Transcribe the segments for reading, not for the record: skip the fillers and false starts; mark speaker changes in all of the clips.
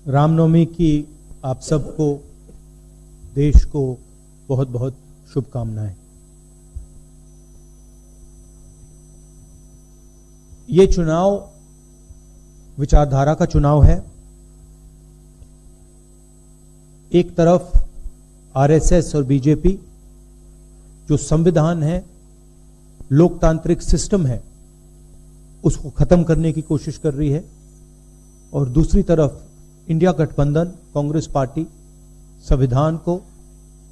Speaker 1: रामनवमी की आप सबको, देश को बहुत बहुत शुभकामनाएं। ये चुनाव विचारधारा का चुनाव है। एक तरफ आरएसएस और बीजेपी जो संविधान है, लोकतांत्रिक सिस्टम है, उसको खत्म करने की कोशिश कर रही है, और दूसरी तरफ इंडिया गठबंधन कांग्रेस पार्टी संविधान को,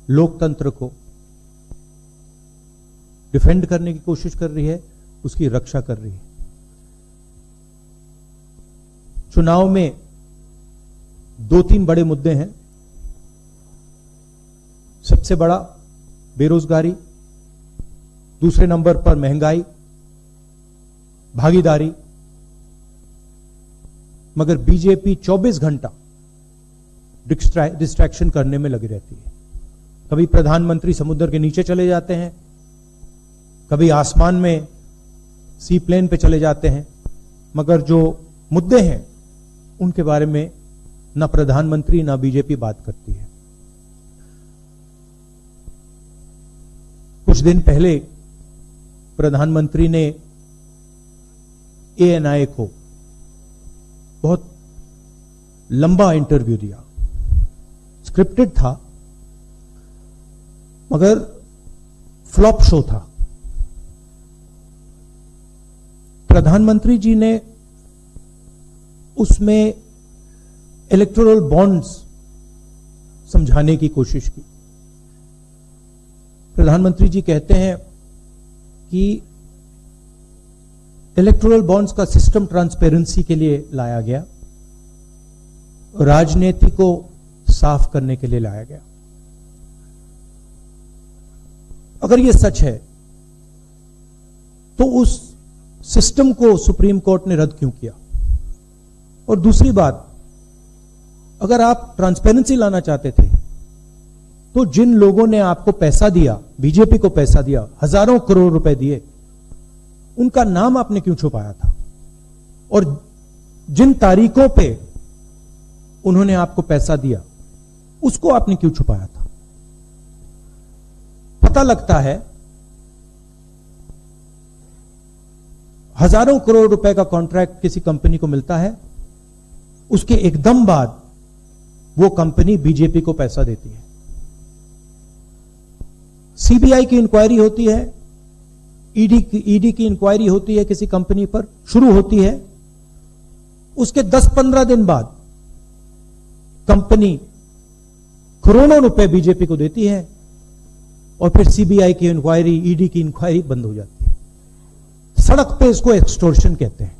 Speaker 1: लोकतंत्र को डिफेंड करने की कोशिश कर रही है, उसकी रक्षा कर रही है। चुनाव में 2-3 बड़े मुद्दे हैं। सबसे बड़ा बेरोजगारी, दूसरे नंबर पर महंगाई, भागीदारी। मगर बीजेपी 24 घंटा डिस्ट्रैक्शन करने में लगी रहती है। कभी प्रधानमंत्री समुद्र के नीचे चले जाते हैं, कभी आसमान में सी प्लेन पे चले जाते हैं, मगर जो मुद्दे हैं उनके बारे में ना प्रधानमंत्री ना बीजेपी बात करती है। कुछ दिन पहले प्रधानमंत्री ने ANI को बहुत लंबा इंटरव्यू दिया। स्क्रिप्टेड था, मगर फ्लॉप शो था। प्रधानमंत्री जी ने उसमें इलेक्टोरल बॉन्ड्स समझाने की कोशिश की। प्रधानमंत्री जी कहते हैं कि इलेक्टोरल बॉन्ड्स का सिस्टम ट्रांसपेरेंसी के लिए लाया गया, राजनीति को साफ करने के लिए लाया गया। अगर यह सच है तो उस सिस्टम को सुप्रीम कोर्ट ने रद्द क्यों किया? और दूसरी बात, अगर आप ट्रांसपेरेंसी लाना चाहते थे तो जिन लोगों ने आपको पैसा दिया, बीजेपी को पैसा दिया, हजारों करोड़ रुपए दिए, उनका नाम आपने क्यों छुपाया था? और जिन तारीखों पे उन्होंने आपको पैसा दिया, उसको आपने क्यों छुपाया था? पता लगता है हजारों करोड़ रुपए का कॉन्ट्रैक्ट किसी कंपनी को मिलता है, उसके एकदम बाद वो कंपनी बीजेपी को पैसा देती है। सीबीआई की इंक्वायरी होती है, ईडी की इंक्वायरी होती है, किसी कंपनी पर शुरू होती है, उसके 10-15 दिन बाद कंपनी करोड़ों रुपए बीजेपी को देती है, और फिर सीबीआई की इंक्वायरी, ईडी की इंक्वायरी बंद हो जाती है। सड़क पे इसको एक्सटॉर्शन कहते हैं।